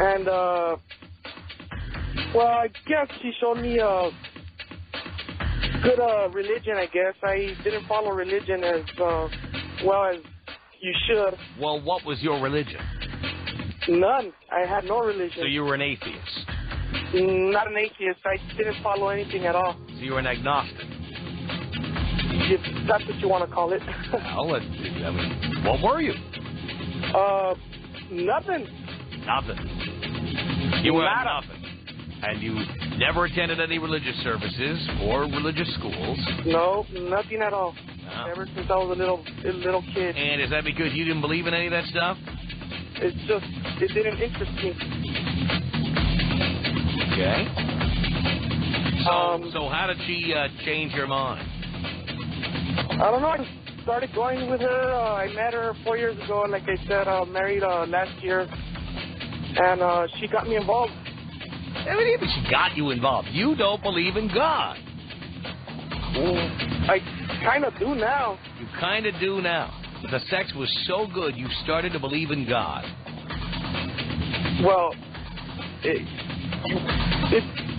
And, well, I guess she showed me a good religion, I guess. I didn't follow religion as well as you should. Well, what was your religion? None. I had no religion. So you were an atheist? Not an atheist. I didn't follow anything at all. So you were an agnostic? If that's what you want to call it. Well, I mean, what were you? Nothing. Nothing. You were nothing. And you never attended any religious services or religious schools? No, nothing at all. No. Ever since I was a little kid. And is that because you didn't believe in any of that stuff? It's just, it didn't interest me. Okay. So how did she change your mind? I don't know. I started going with her. I met her 4 years ago. Like I said, married last year. And she got me involved. I mean, even she got you involved. You don't believe in God. I kind of do now. You kind of do now. The sex was so good, you started to believe in God. Well,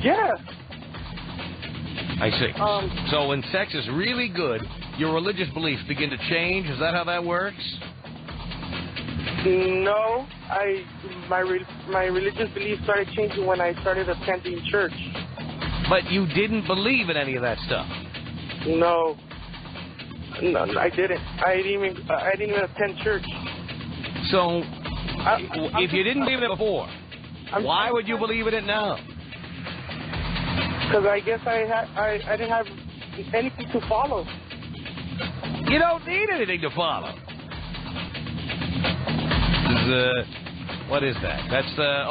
yeah. I see. So when sex is really good, your religious beliefs begin to change? Is that how that works? No. My religious beliefs started changing when I started attending church. But you didn't believe in any of that stuff? No, I didn't. I didn't even attend church. So, if you didn't believe in it before, why would you believe in it now? Because I guess I didn't have anything to follow. You don't need anything to follow. What is that? That's the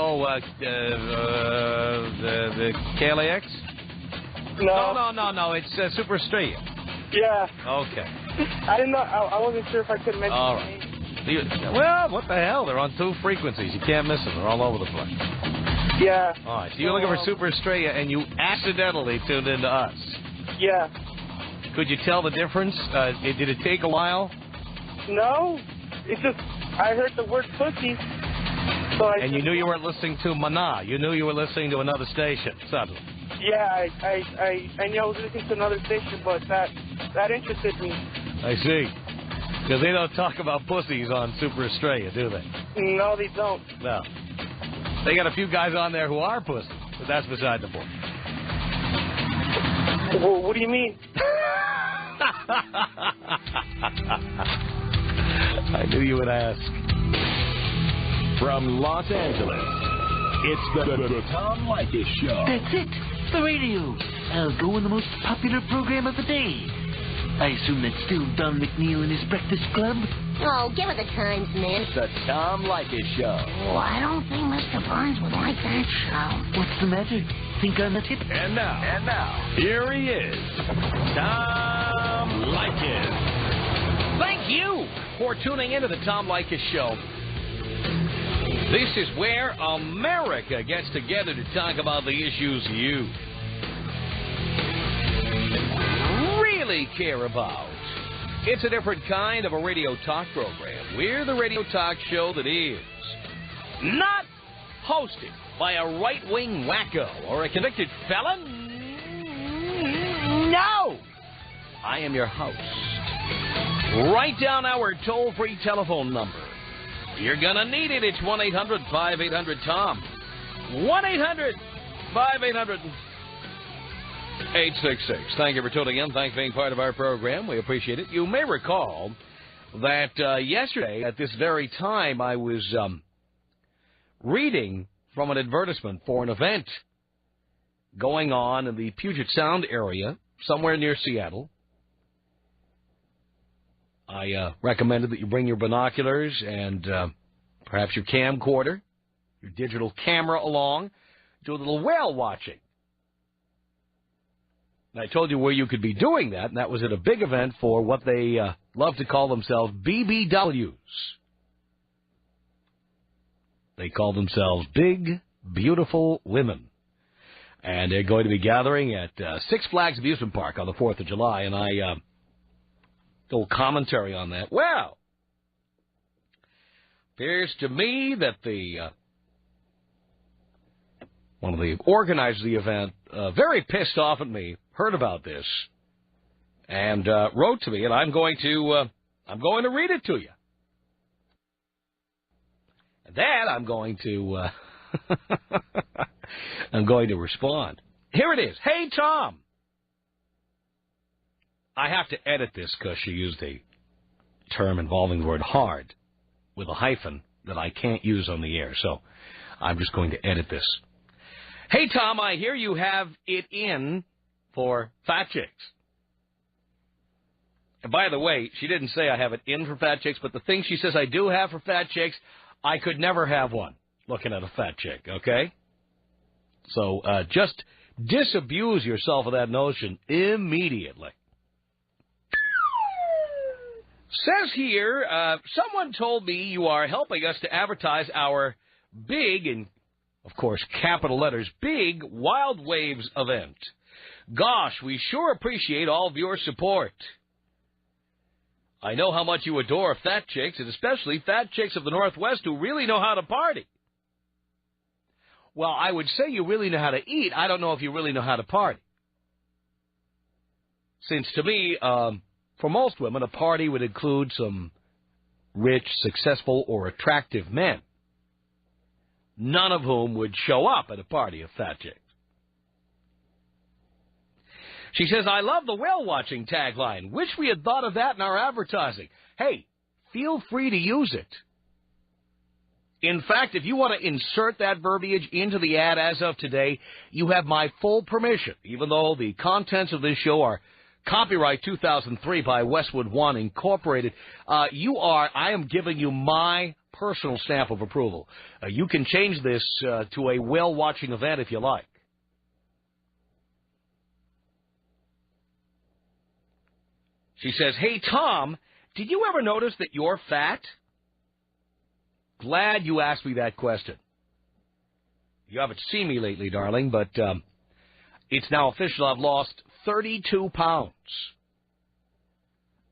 KLAX? No. It's Super Estrella. Yeah. Okay. I didn't know. I wasn't sure if I could mention all the name. Right. Well, what the hell? They're on 2 frequencies. You can't miss them. They're all over the place. Yeah. All right. So you're looking for Super Estrella, and you accidentally tuned into us. Yeah. Could you tell the difference? Did it take a while? No. It's just I heard the word pussy. So and you knew you weren't listening to Mana. You knew you were listening to another station, suddenly. Yeah, I knew I was listening to another station, but that interested me. I see. Because they don't talk about pussies on Super Estrella, do they? No, they don't. No. They got a few guys on there who are pussies, but that's beside the point. Well, what do you mean? I knew you would ask. From Los Angeles, it's the Tom Leykis Show. That's it. The radio. I'll go on the most popular program of the day. I assume that's still Don McNeil and his Breakfast Club? Oh, give it the times, man. The Tom Leykis Show. Oh, I don't think Mr. Burns would like that show. What's the matter? Think I'm a tip? And now, here he is, Tom Leykis. Thank you for tuning into the Tom Leykis Show. This is where America gets together to talk about the issues you really care about. It's a different kind of a radio talk program. We're the radio talk show that is not hosted by a right-wing wacko or a convicted felon. No! I am your host. Write down our toll-free telephone number. You're going to need it. It's 1-800-5800-TOM. 1-800-5800-866. Thank you for tuning in. Thanks for being part of our program. We appreciate it. You may recall that yesterday at this very time I was reading from an advertisement for an event going on in the Puget Sound area, somewhere near Seattle. I recommended that you bring your binoculars and perhaps your camcorder, your digital camera along, do a little whale watching. And I told you where you could be doing that, and that was at a big event for what they love to call themselves BBWs. They call themselves Big, Beautiful Women. And they're going to be gathering at Six Flags Amusement Park on the 4th of July, and I... little commentary on that. Well, appears to me that the one of the organizers of the event, very pissed off at me, heard about this, and wrote to me, and I'm going to read it to you. And then I'm going to respond. Here it is. Hey, Tom. I have to edit this because she used a term involving the word hard with a hyphen that I can't use on the air, so I'm just going to edit this. Hey, Tom, I hear you have it in for fat chicks. And by the way, she didn't say I have it in for fat chicks, but the thing she says I do have for fat chicks, I could never have one looking at a fat chick, okay? So just disabuse yourself of that notion immediately. Says here, someone told me you are helping us to advertise our big, and of course, capital letters, big Wild Waves event. Gosh, we sure appreciate all of your support. I know how much you adore fat chicks, and especially fat chicks of the Northwest who really know how to party. Well, I would say you really know how to eat. I don't know if you really know how to party. Since to me, for most women, a party would include some rich, successful, or attractive men, none of whom would show up at a party of fat chicks. She says, I love the whale-watching tagline. Wish we had thought of that in our advertising. Hey, feel free to use it. In fact, if you want to insert that verbiage into the ad as of today, you have my full permission, even though the contents of this show are copyright 2003 by Westwood One Incorporated. I am giving you my personal stamp of approval. You can change this to a whale-watching event if you like. She says, hey, Tom, did you ever notice that you're fat? Glad you asked me that question. You haven't seen me lately, darling, but it's now official. I've lost 32 pounds.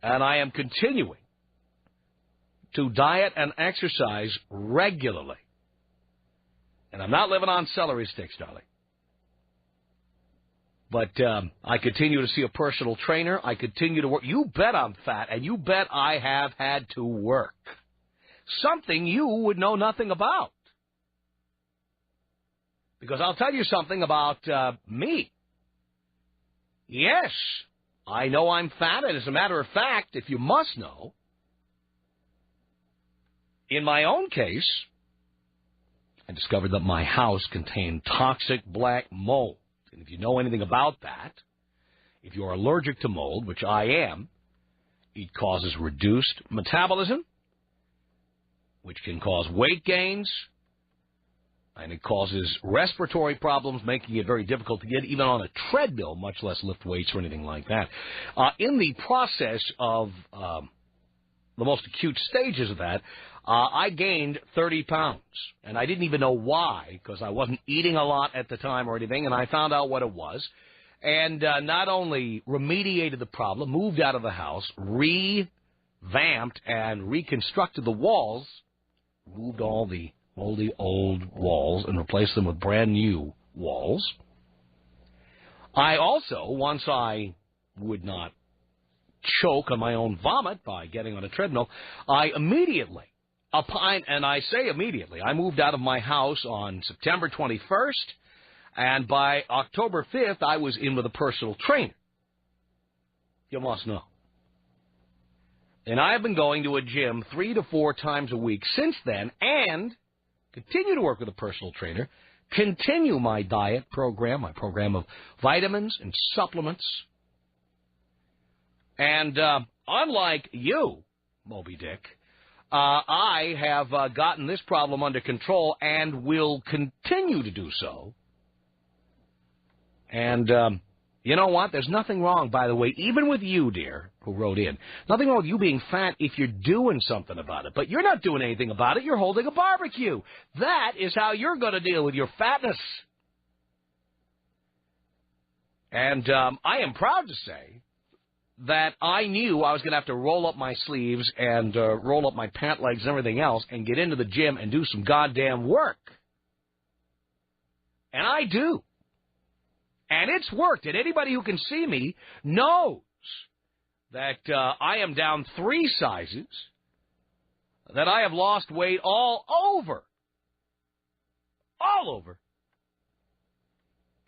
And I am continuing to diet and exercise regularly. And I'm not living on celery sticks, darling. But I continue to see a personal trainer. I continue to work. You bet I'm fat, and you bet I have had to work. Something you would know nothing about. Because I'll tell you something about me. Yes, I know I'm fat, and as a matter of fact, if you must know, in my own case, I discovered that my house contained toxic black mold. And if you know anything about that, if you're allergic to mold, which I am, it causes reduced metabolism, which can cause weight gains, and it causes respiratory problems, making it very difficult to get even on a treadmill, much less lift weights or anything like that. In the process of the most acute stages of that, I gained 30 pounds, and I didn't even know why, because I wasn't eating a lot at the time or anything, and I found out what it was, and not only remediated the problem, moved out of the house, revamped and reconstructed the walls, moved all the moldy old walls and replaced them with brand new walls. I also, once I would not choke on my own vomit by getting on a treadmill, I immediately, and I say immediately, I moved out of my house on September 21st, and by October 5th, I was in with a personal trainer. You must know. And I have been going to a gym 3 to 4 times a week since then, and continue to work with a personal trainer, continue my diet program, my program of vitamins and supplements. And unlike you, Moby Dick, I have gotten this problem under control and will continue to do so. And you know what? There's nothing wrong, by the way, even with you, dear, who wrote in. Nothing wrong with you being fat if you're doing something about it. But you're not doing anything about it. You're holding a barbecue. That is how you're going to deal with your fatness. And I am proud to say that I knew I was going to have to roll up my sleeves and roll up my pant legs and everything else and get into the gym and do some goddamn work. And I do. And it's worked. And anybody who can see me knows that I am down 3 sizes, that I have lost weight all over,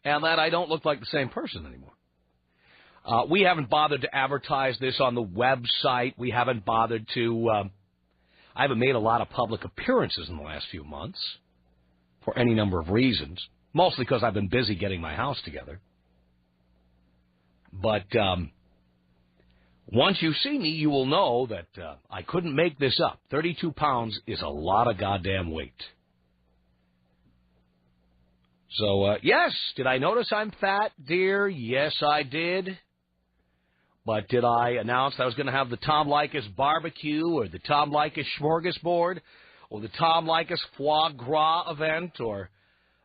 and that I don't look like the same person anymore. We haven't bothered to advertise this on the website. We haven't bothered to, I haven't made a lot of public appearances in the last few months for any number of reasons, mostly because I've been busy getting my house together. But once you see me, you will know that I couldn't make this up. 32 pounds is a lot of goddamn weight. So, yes, did I notice I'm fat, dear? Yes, I did. But did I announce I was going to have the Tom Leykis barbecue or the Tom Leykis smorgasbord or the Tom Leykis foie gras event or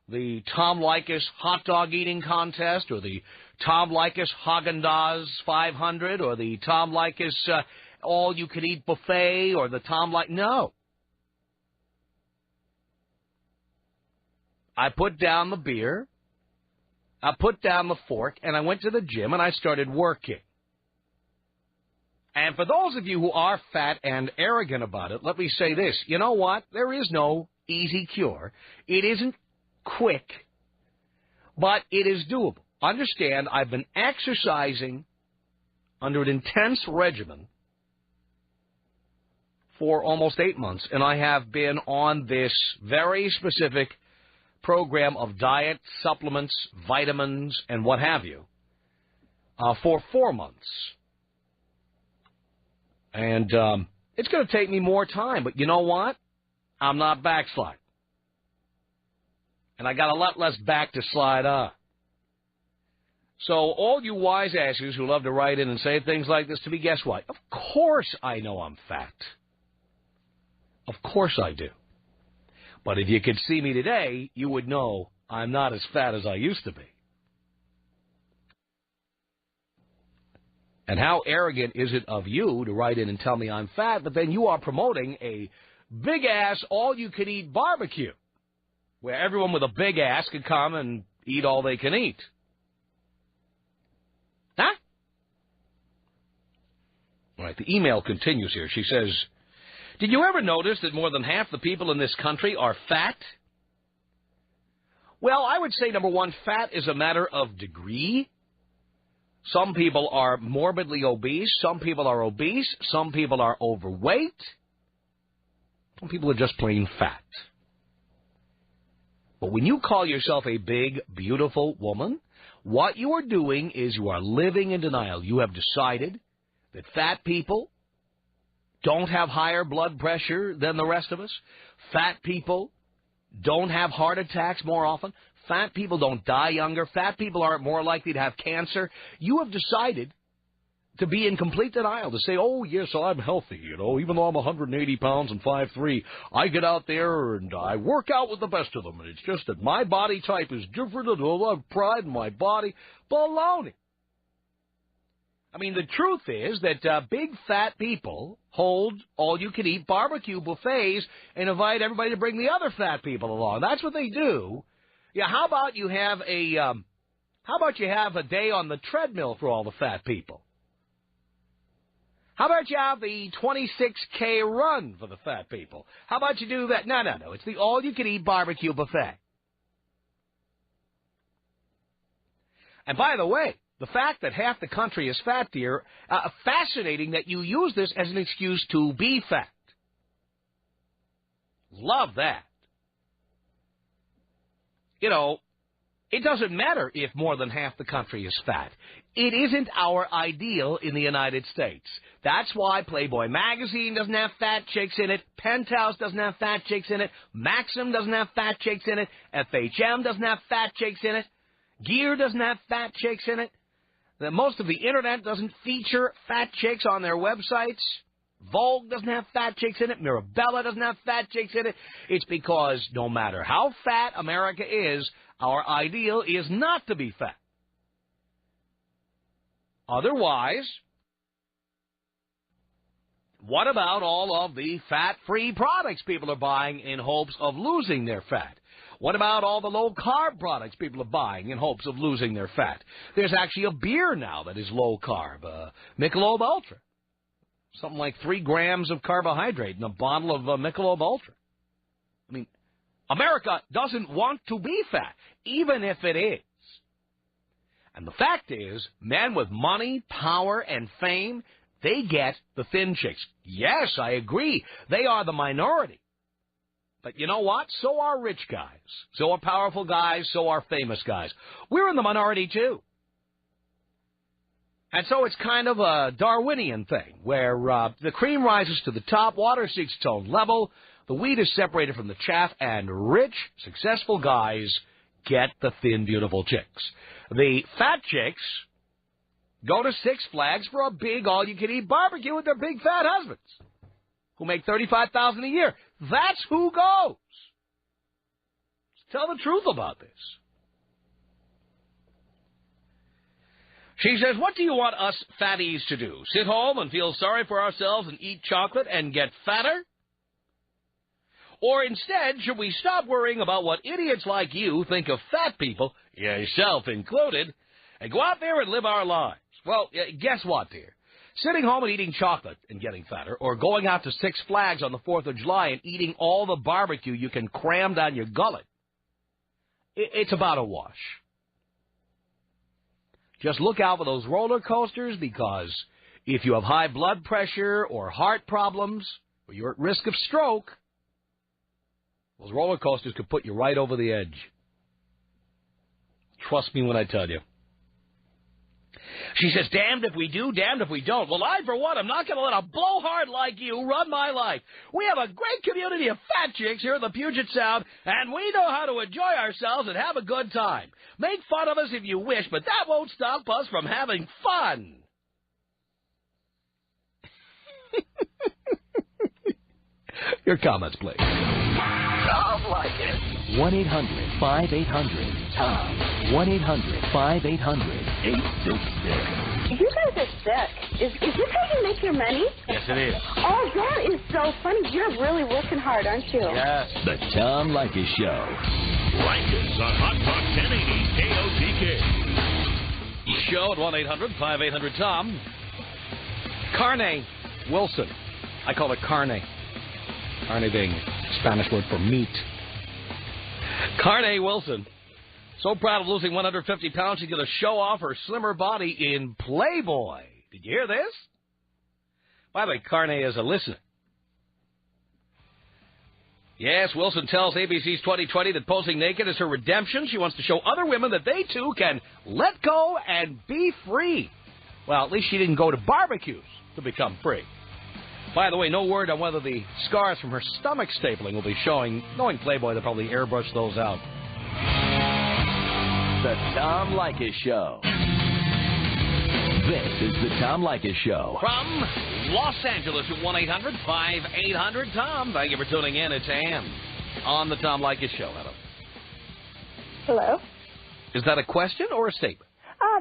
the Tom Leykis hot dog eating contest or the Tom Leykis Haagen-Dazs 500 or the Tom Leykis all-you-can-eat buffet or the Tom Leykis... No. I put down the beer, I put down the fork, and I went to the gym and I started working. And for those of you who are fat and arrogant about it, let me say this. You know what? There is no easy cure. It isn't quick, but it is doable. Understand, I've been exercising under an intense regimen for almost 8 months, and I have been on this very specific program of diet, supplements, vitamins, and what have you for 4 months. And it's going to take me more time, but you know what? I'm not backsliding. And I got a lot less back to slide on. So all you wise asses who love to write in and say things like this to me, guess what? Of course I know I'm fat. Of course I do. But if you could see me today, you would know I'm not as fat as I used to be. And how arrogant is it of you to write in and tell me I'm fat, but then you are promoting a big-ass, all-you-can-eat barbecue where everyone with a big ass can come and eat all they can eat. Huh? All right, the email continues here. She says, did you ever notice that more than half the people in this country are fat? Well, I would say, number one, fat is a matter of degree. Some people are morbidly obese. Some people are obese. Some people are overweight. Some people are just plain fat. But when you call yourself a big, beautiful woman, what you are doing is you are living in denial. You have decided that fat people don't have higher blood pressure than the rest of us. Fat people don't have heart attacks more often. Fat people don't die younger. Fat people are more likely to have cancer. You have decided to be in complete denial, to say, oh, yes, I'm healthy, you know, even though I'm 180 pounds and 5'3", I get out there and I work out with the best of them, and it's just that my body type is different and I have pride in my body. Baloney. I mean, the truth is that big fat people hold all-you-can-eat barbecue buffets and invite everybody to bring the other fat people along. That's what they do. Yeah, how about you have a day on the treadmill for all the fat people? How about you have the 26K run for the fat people? How about you do that? No. It's the all-you-can-eat barbecue buffet. And by the way, the fact that half the country is fat, dear, fascinating that you use this as an excuse to be fat. Love that. You know, it doesn't matter if more than half the country is fat. It isn't our ideal in the United States. That's why Playboy magazine doesn't have fat chicks in it, Penthouse doesn't have fat chicks in it, Maxim doesn't have fat chicks in it, FHM doesn't have fat chicks in it, Gear doesn't have fat chicks in it. Most of the Internet doesn't feature fat chicks on their websites. Vogue doesn't have fat chicks in it. Mirabella doesn't have fat chicks in it. It's because no matter how fat America is, our ideal is not to be fat. Otherwise, what about all of the fat-free products people are buying in hopes of losing their fat? What about all the low-carb products people are buying in hopes of losing their fat? There's actually a beer now that is low-carb, Michelob Ultra. Something like 3 grams of carbohydrate in a bottle of Michelob Ultra. I mean, America doesn't want to be fat, even if it is. And the fact is, men with money, power, and fame, they get the thin chicks. Yes, I agree. They are the minority. But you know what? So are rich guys. So are powerful guys. So are famous guys. We're in the minority, too. And so it's kind of a Darwinian thing, where the cream rises to the top, water seeks its own level, the wheat is separated from the chaff, and rich, successful guys get the thin, beautiful chicks. The fat chicks go to Six Flags for a big all-you-can-eat barbecue with their big fat husbands, who make $35,000 a year. That's who goes. Let's tell the truth about this. She says, what do you want us fatties to do? Sit home and feel sorry for ourselves and eat chocolate and get fatter? Or instead, should we stop worrying about what idiots like you think of fat people, yourself included, and go out there and live our lives? Well, guess what, dear? Sitting home and eating chocolate and getting fatter, or going out to Six Flags on the 4th of July and eating all the barbecue you can cram down your gullet, it's about a wash. Just look out for those roller coasters, because if you have high blood pressure or heart problems, or you're at risk of stroke, those roller coasters could put you right over the edge. Trust me when I tell you. She says, damned if we do, damned if we don't. Well, I, for one, am not going to let a blowhard like you run my life. We have a great community of fat chicks here in the Puget Sound, and we know how to enjoy ourselves and have a good time. Make fun of us if you wish, but that won't stop us from having fun. Your comments, please. Tom Leykis. 1-800-5800-TOM. 1-800-5800-866. You guys are sick. Is this how you make your money? Yes, it is. Oh, that is so funny. You're really working hard, aren't you? Yes. The Tom Leykis Show. Leykis on Hot Talk 1080 KOTK. Show at 1-800-5800-TOM. Carne Wilson. I call it carne. Carne being Spanish word for meat. Carne Wilson, so proud of losing 150 pounds, she's going to show off her slimmer body in Playboy. Did you hear this? By the way, Carne is a listener. Yes, Wilson tells ABC's 2020 that posing naked is her redemption. She wants to show other women that they, too, can let go and be free. Well, at least she didn't go to barbecues to become free. By the way, no word on whether the scars from her stomach stapling will be showing. Knowing Playboy, they'll probably airbrush those out. The Tom Leykis Show. This is the Tom Leykis Show. From Los Angeles at 1-800-5800-TOM. Thank you for tuning in. It's Ann on the Tom Leykis Show. Hello. Hello? Is that a question or a statement?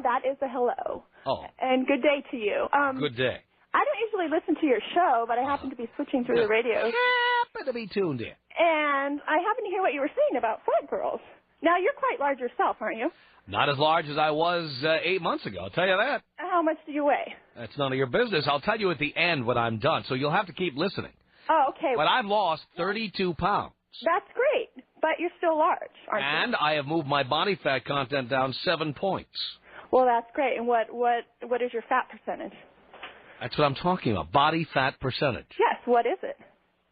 That is a hello. Oh. And good day to you. Good day. I don't usually listen to your show, but I happen to be switching through the radio. Happen to be tuned in. And I happen to hear what you were saying about fat girls. Now, you're quite large yourself, aren't you? Not as large as I was 8 months ago, I'll tell you that. How much do you weigh? That's none of your business. I'll tell you at the end when I'm done, so you'll have to keep listening. Oh, okay. But I've lost 32 pounds. That's great, but you're still large, aren't you? And I have moved my body fat content down 7 points. Well, that's great. And what is your fat percentage? That's what I'm talking about, body fat percentage. Yes, what is it?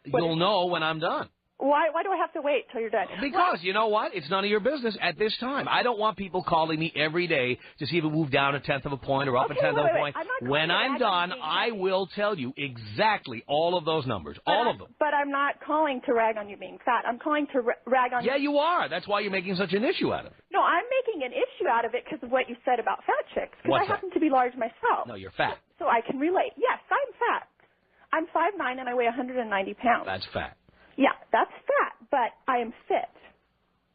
You'll know when I'm done. Why do I have to wait till you're done? Because, you know what? It's none of your business at this time. I don't want people calling me every day to see if it moved down a tenth of a point or up a tenth of a point. When I'm done, I will tell you exactly all of those numbers, all of them. But I'm not calling to rag on you being fat. I'm calling to rag on you. Yeah, you are. That's why you're making such an issue out of it. No, I'm making an issue out of it because of what you said about fat chicks. Because I happen to be large myself. No, you're fat. So I can relate. Yes, I'm fat. I'm 5'9" and I weigh 190 pounds. That's fat. Yeah, that's fat, but I am fit.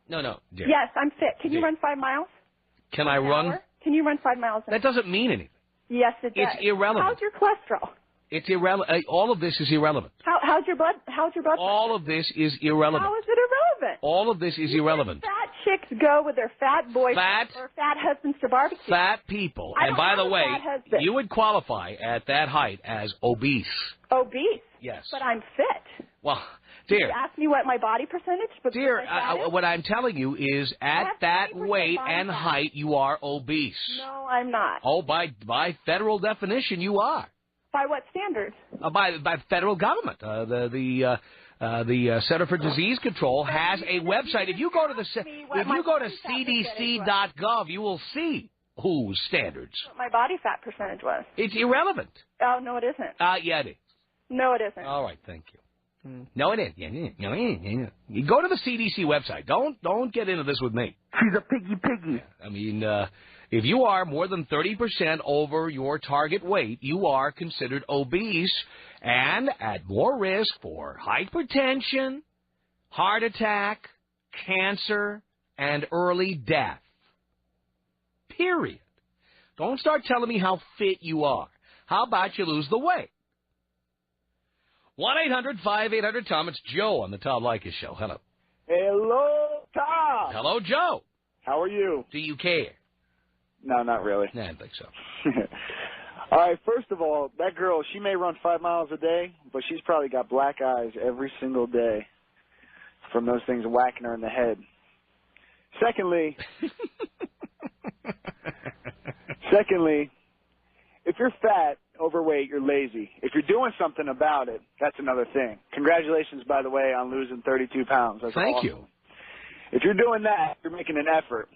No, dear. Yes, I'm fit. Can you run 5 miles? Can I run? Can you run 5 miles? That doesn't mean anything. Yes, it does. It's irrelevant. How's your cholesterol? It's irrelevant. All of this is irrelevant. How's your blood pressure? All of this is irrelevant. How is it irrelevant? All of this is irrelevant. Fat chicks go with their fat boyfriends or fat husbands to barbecue. Fat people. I And don't by the have a way, fat husband. you would qualify at that height as obese. Obese? Yes. But I'm fit. Well, dear. You asked me what my body percentage was. Dear, what I'm telling you is at that 20% weight body and fat. height, you are obese. No, I'm not. Oh, by federal definition, you are. By what standards? By federal government. The Center for Disease Control has a website. If you go to CDC.gov, you will see whose standards. What my body fat percentage was. It's irrelevant. Oh, no, it isn't. Yeah, it is. No, it isn't. All right, thank you. No, it is. You go to the CDC website. Don't get into this with me. She's a piggy. I mean, if you are more than 30% over your target weight, you are considered obese and at more risk for hypertension, heart attack, cancer, and early death. Period. Don't start telling me how fit you are. How about you lose the weight? 1-800-5800-TOM. It's Joe on the Tom Leykis Show. Hello. Hello, Tom. Hello, Joe. How are you? Do you care? No, not really. Nah, I don't think so. All right, first of all, that girl, she may run 5 miles a day, but she's probably got black eyes every single day from those things whacking her in the head. Secondly, if you're fat, overweight, you're lazy. If you're doing something about it, that's another thing. Congratulations, by the way, on losing 32 pounds. That's Thank awesome. you. If you're doing that, you're making an effort,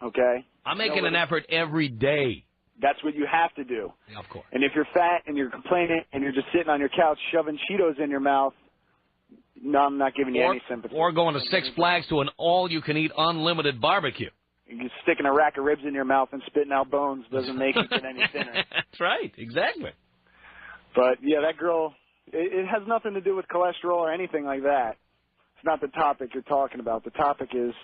okay? I'm making an effort every day. That's what you have to do. Yeah, of course. And if you're fat and you're complaining and you're just sitting on your couch shoving Cheetos in your mouth, no, I'm not giving you any sympathy. Or going to Six Flags to an all-you-can-eat unlimited barbecue. You're sticking a rack of ribs in your mouth and spitting out bones doesn't make you get any thinner. That's right. Exactly. But, yeah, that girl, it has nothing to do with cholesterol or anything like that. It's not the topic you're talking about. The topic is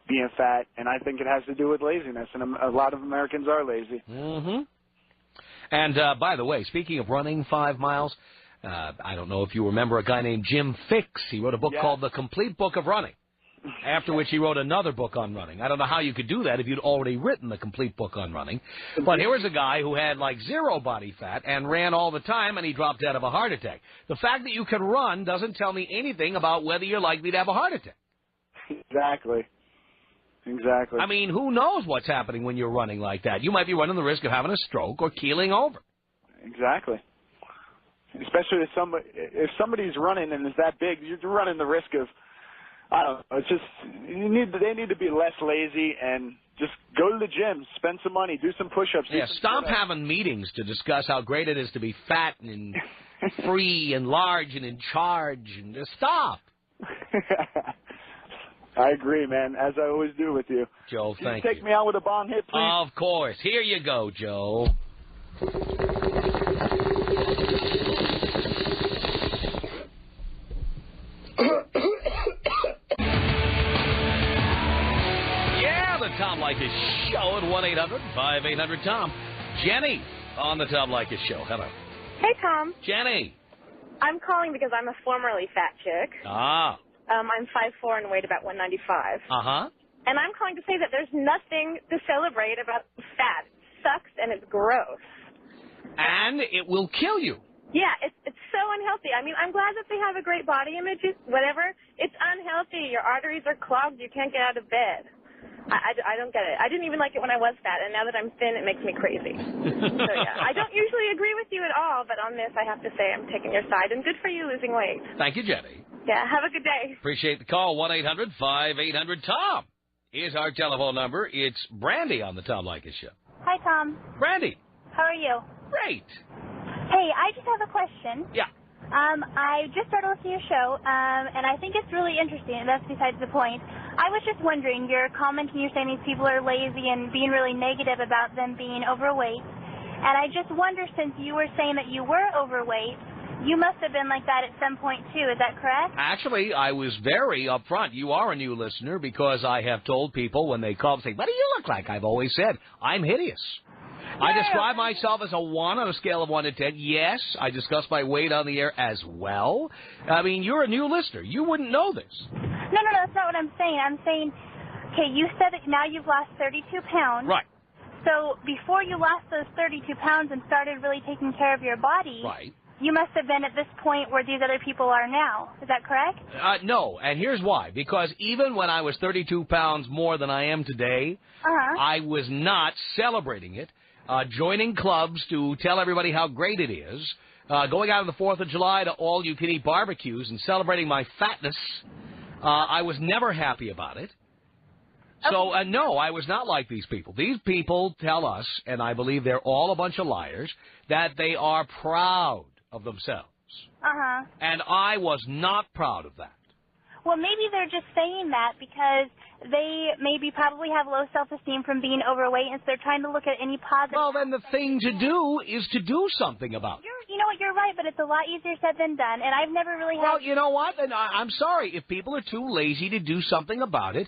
being fat, and I think it has to do with laziness, and a lot of Americans are lazy. Mm-hmm. And, by the way, speaking of running 5 miles, I don't know if you remember a guy named Jim Fixx. He wrote a book called The Complete Book of Running, after which he wrote another book on running. I don't know how you could do that if you'd already written The Complete Book on Running. But here was a guy who had, like, 0 body fat and ran all the time, and he dropped dead of a heart attack. The fact that you can run doesn't tell me anything about whether you're likely to have a heart attack. Exactly. I mean, who knows what's happening when you're running like that? You might be running the risk of having a stroke or keeling over. Exactly. Especially if somebody's running and is that big, you're running the risk of, I don't know, it's just, they need to be less lazy and just go to the gym, spend some money, do some push-ups. Yeah, stop having meetings to discuss how great it is to be fat and free and large and in charge, and just stop. I agree, man, as I always do with you. Joe, thank you. Take me out with a bomb hit, please. Of course. Here you go, Joe. Yeah, the Tom Leykis Show at 1-800-5800-TOM. Jenny on the Tom Leykis Show. Hello. Hey, Tom. Jenny. I'm calling because I'm a formerly fat chick. Ah. I'm 5'4" and weighed about 195. Uh-huh. And I'm calling to say that there's nothing to celebrate about fat. It sucks and it's gross. And it will kill you. Yeah, it's so unhealthy. I mean, I'm glad that they have a great body image, whatever. It's unhealthy. Your arteries are clogged. You can't get out of bed. I don't get it. I didn't even like it when I was fat, and now that I'm thin, it makes me crazy. So, yeah, I don't usually agree with you at all, but on this, I have to say I'm taking your side, and good for you losing weight. Thank you, Jenny. Yeah, have a good day. Appreciate the call. 1-800-5800-TOM is our telephone number. It's Brandy on the Tom Leykis Show. Hi, Tom. Brandy. How are you? Great. Hey, I just have a question. Yeah. I just started listening to your show, and I think it's really interesting, and that's besides the point. I was just wondering, you're commenting, you're saying these people are lazy and being really negative about them being overweight. And I just wonder, since you were saying that you were overweight, you must have been like that at some point, too. Is that correct? Actually, I was very upfront. You are a new listener because I have told people when they call and say, what do you look like? I've always said, I'm hideous. I describe myself as a 1 on a scale of 1 to 10. Yes, I discuss my weight on the air as well. I mean, you're a new listener. You wouldn't know this. No, that's not what I'm saying. I'm saying, okay, you said that now you've lost 32 pounds. Right. So before you lost those 32 pounds and started really taking care of your body, right, you must have been at this point where these other people are now. Is that correct? No, and here's why. Because even when I was 32 pounds more than I am today, I was not celebrating it, joining clubs to tell everybody how great it is, going out on the 4th of July to all-you-can-eat barbecues and celebrating my fatness. I was never happy about it. So, no, I was not like these people. These people tell us, and I believe they're all a bunch of liars, that they are proud of themselves. And I was not proud of that. Well, maybe they're just saying that because they maybe probably have low self-esteem from being overweight, and so they're trying to look at any positive. Well, then the thing to do is to do something about it. You know what, you're right, but it's a lot easier said than done, and I've never really had... Well, you know what? And I'm sorry. If people are too lazy to do something about it...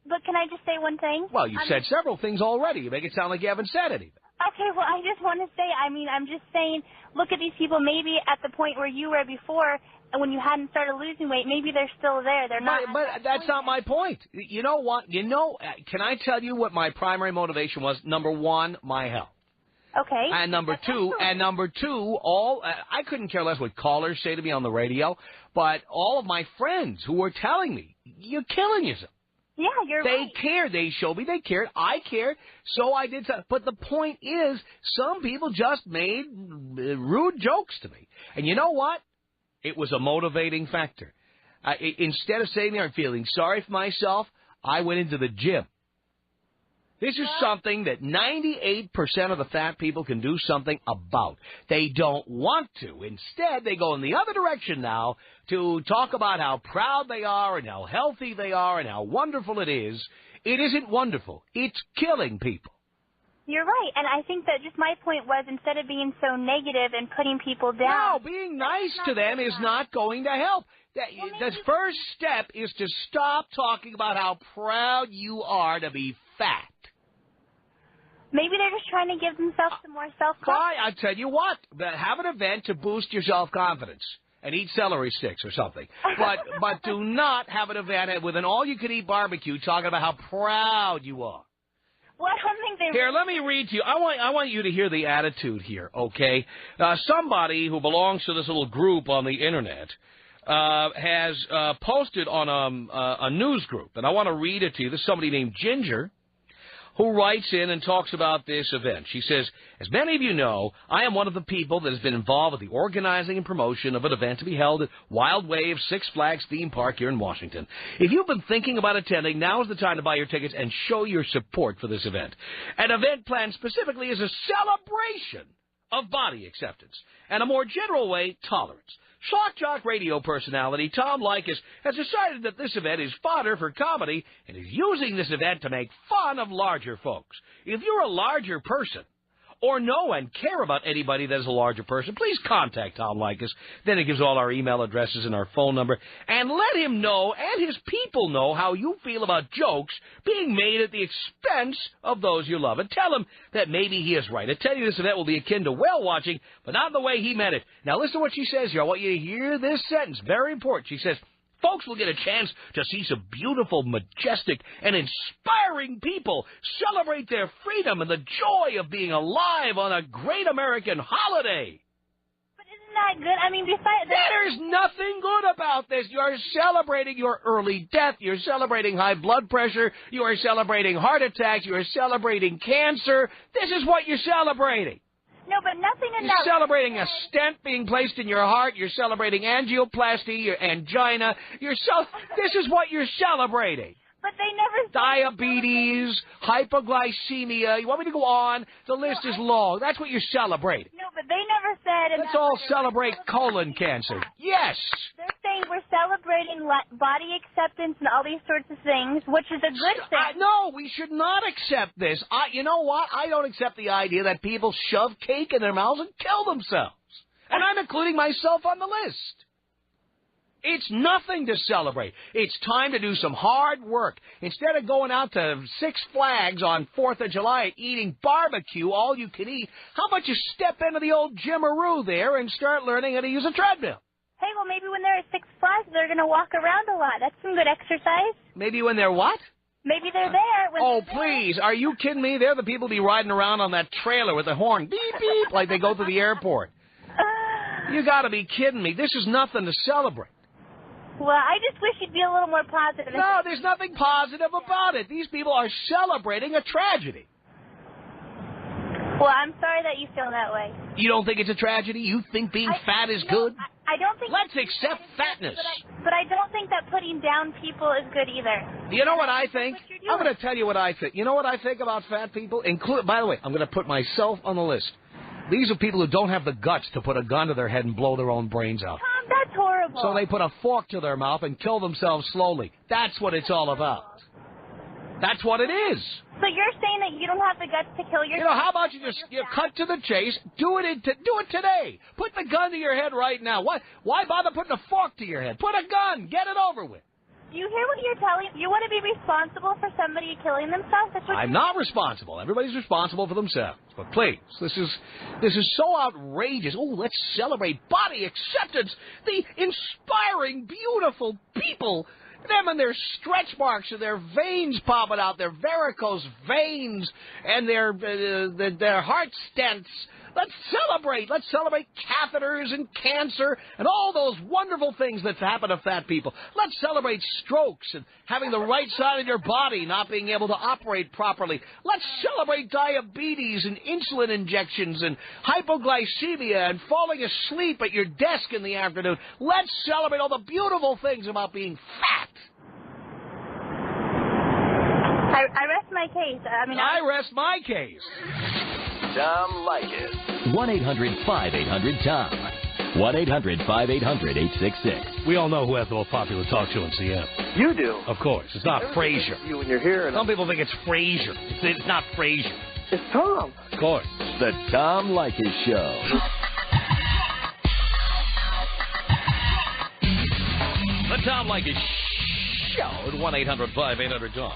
But can I just say one thing? Well, you said several things already. You make it sound like you haven't said anything. Okay, well, I just want to say, I'm just saying, look at these people maybe at the point where you were before, when you hadn't started losing weight, maybe they're still there. They're not. But that's not my point. You know what? Can I tell you what my primary motivation was? Number 1, my health. Okay. And number two, I couldn't care less what callers say to me on the radio, but all of my friends who were telling me, you're killing yourself. Yeah, you're right. They cared. They showed me they cared. I cared, so I did something. But the point is, some people just made rude jokes to me. And you know what? It was a motivating factor. Instead of sitting there and feeling sorry for myself, I went into the gym. This is something that 98% of the fat people can do something about. They don't want to. Instead, they go in the other direction now to talk about how proud they are and how healthy they are and how wonderful it is. It isn't wonderful. It's killing people. You're right, and I think that just my point was, instead of being so negative and putting people down... No, being nice to them is not going to help. The first step is to stop talking about how proud you are to be fat. Maybe they're just trying to give themselves some more self-confidence. I'll tell you what, have an event to boost your self-confidence and eat celery sticks or something. But do not have an event with an all-you-can-eat barbecue talking about how proud you are. Well, I don't think they... Here, let me read to you. I want you to hear the attitude here, okay? Somebody who belongs to this little group on the Internet has posted on a news group, and I want to read it to you. This is somebody named Ginger, who writes in and talks about this event. She says, as many of you know, I am one of the people that has been involved with the organizing and promotion of an event to be held at Wild Wave Six Flags theme park here in Washington. If you've been thinking about attending, now is the time to buy your tickets and show your support for this event. An event planned specifically is a celebration of body acceptance, and a more general way, tolerance. Shock Jock radio personality Tom Leykis has decided that this event is fodder for comedy and is using this event to make fun of larger folks. If you're a larger person or know and care about anybody that is a larger person, please contact Tom Leykis. Then it gives all our email addresses and our phone number. And let him know and his people know how you feel about jokes being made at the expense of those you love. And tell him that maybe he is right. I tell you, this event will be akin to whale watching, but not the way he meant it. Now listen to what she says here. I want you to hear this sentence. Very important. She says, folks will get a chance to see some beautiful, majestic, and inspiring people celebrate their freedom and the joy of being alive on a great American holiday. But isn't that good? I mean, besides that... There's nothing good about this. You're celebrating your early death. You're celebrating high blood pressure. You are celebrating heart attacks. You are celebrating cancer. This is what you're celebrating. No, but nothing in You're that... celebrating a stent being placed in your heart. You're celebrating angioplasty, your angina. This is what you're celebrating. But they never... Diabetes, hypoglycemia. You want me to go on? The list is long. That's what you're celebrating. No, but they never said... Let's all celebrate colon cancer. Yes. They're saying we're celebrating body acceptance and all these sorts of things, which is a good thing. No, we should not accept this. You know what? I don't accept the idea that people shove cake in their mouths and kill themselves. And I'm including myself on the list. It's nothing to celebrate. It's time to do some hard work. Instead of going out to Six Flags on 4th of July eating barbecue all you can eat, how about you step into the old Gym-a-roo there and start learning how to use a treadmill? Hey, well, maybe when they're at Six Flags, they're going to walk around a lot. That's some good exercise. Maybe when they're what? Maybe they're there. Oh, please. Are you kidding me? They're the people be riding around on that trailer with the horn. Beep, beep, like they go to the airport. You got to be kidding me. This is nothing to celebrate. Well, I just wish you'd be a little more positive. No, there's nothing positive about it. These people are celebrating a tragedy. Well, I'm sorry that you feel that way. You don't think it's a tragedy? You think being fat is good? I don't think... Let's accept fatness. But I don't think that putting down people is good either. You know what I think? I'm going to tell you what I think. You know what I think about fat people? By the way, I'm going to put myself on the list. These are people who don't have the guts to put a gun to their head and blow their own brains out. Tom, that's horrible. So they put a fork to their mouth and kill themselves slowly. That's what it's all about. That's what it is. So you're saying that you don't have the guts to kill yourself? You know, how about you just cut to the chase, do it today. Put the gun to your head right now. Why bother putting a fork to your head? Put a gun. Get it over with. You hear what you're telling? You want to be responsible for somebody killing themselves? That's what I'm not responsible. Everybody's responsible for themselves. But please, this is so outrageous. Oh, let's celebrate body acceptance. The inspiring, beautiful people. Them and their stretch marks and their veins popping out, their varicose veins and their heart stents. Let's celebrate. Let's celebrate catheters and cancer and all those wonderful things that happen to fat people. Let's celebrate strokes and having the right side of your body not being able to operate properly. Let's celebrate diabetes and insulin injections and hypoglycemia and falling asleep at your desk in the afternoon. Let's celebrate all the beautiful things about being fat. I rest my case. I rest my case. Tom Leykis. 1-800-5800-TOM. 1-800-5800-866. We all know who has the most popular talk show in Seattle. You do? Of course. It's not Frasier. You when you're here. Some people think it's Frasier. It's not Frasier. It's Tom. Of course. The Tom Leykis Show. The Tom Leykis Show at 1-800-5800-TOM.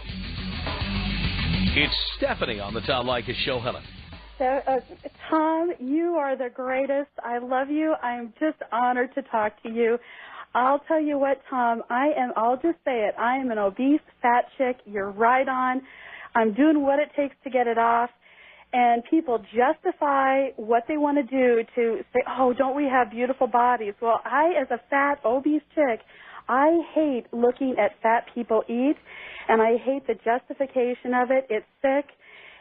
It's Stephanie on the Tom Leykis Show. Helen. Tom, you are the greatest. I love you. I'm just honored to talk to you. I'll tell you what, Tom, I'll just say it. I am an obese fat chick. You're right on. I'm doing what it takes to get it off. And people justify what they want to do to say, oh, don't we have beautiful bodies? Well, as a fat, obese chick, I hate looking at fat people eat, and I hate the justification of it. It's sick.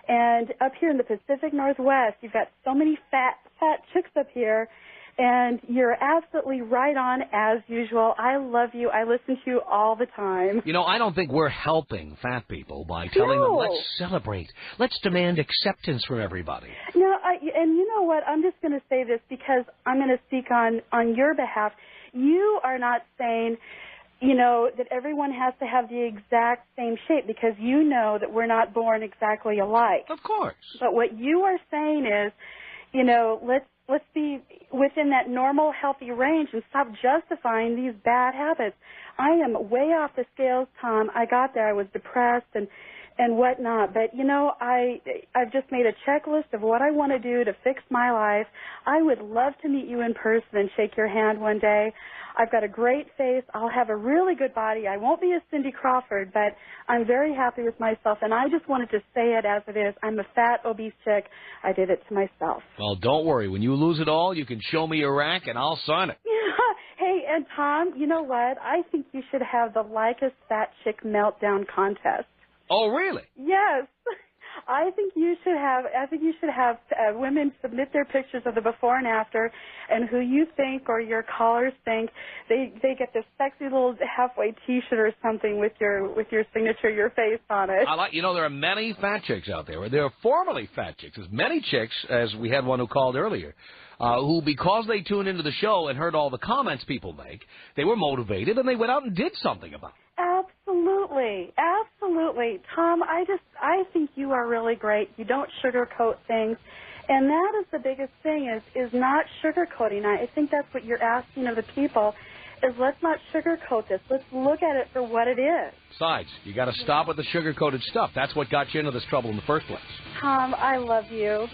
And up here in the Pacific Northwest, you've got so many fat chicks up here, and you're absolutely right on as usual. I love you. I listen to you all the time. You know, I don't think we're helping fat people by telling them, let's celebrate. Let's demand acceptance from everybody. No, and you know what? I'm just going to say this because I'm going to speak on your behalf. You are not saying, you know, that everyone has to have the exact same shape because you know that we're not born exactly alike. Of course. But what you are saying is, you know, let's be within that normal, healthy range and stop justifying these bad habits. I am way off the scales, Tom. I got there. I was depressed and whatnot. But, you know, I've just made a checklist of what I want to do to fix my life. I would love to meet you in person and shake your hand one day. I've got a great face. I'll have a really good body. I won't be a Cindy Crawford, but I'm very happy with myself, and I just wanted to say it as it is. I'm a fat, obese chick. I did it to myself. Well, don't worry. When you lose it all, you can show me your rack, and I'll sign it. Hey, and Tom, you know what? I think you should have the Leykis Fat Chick Meltdown contest. Oh, really? Yes. I think you should have women submit their pictures of the before and after, and who you think or your callers think they get this sexy little halfway T-shirt or something with your signature, your face on it. You know, there are many fat chicks out there. There are formerly fat chicks. There's many chicks, as we had one who called earlier, who, because they tuned into the show and heard all the comments people make, they were motivated and they went out and did something about it. Absolutely. Absolutely. Tom, I think you are really great. You don't sugarcoat things. And that is the biggest thing is not sugarcoating. I think that's what you're asking of the people. is let's not sugarcoat this. Let's look at it for what it is. Besides, you got to stop with the sugar-coated stuff. That's what got you into this trouble in the first place. Tom, I love you.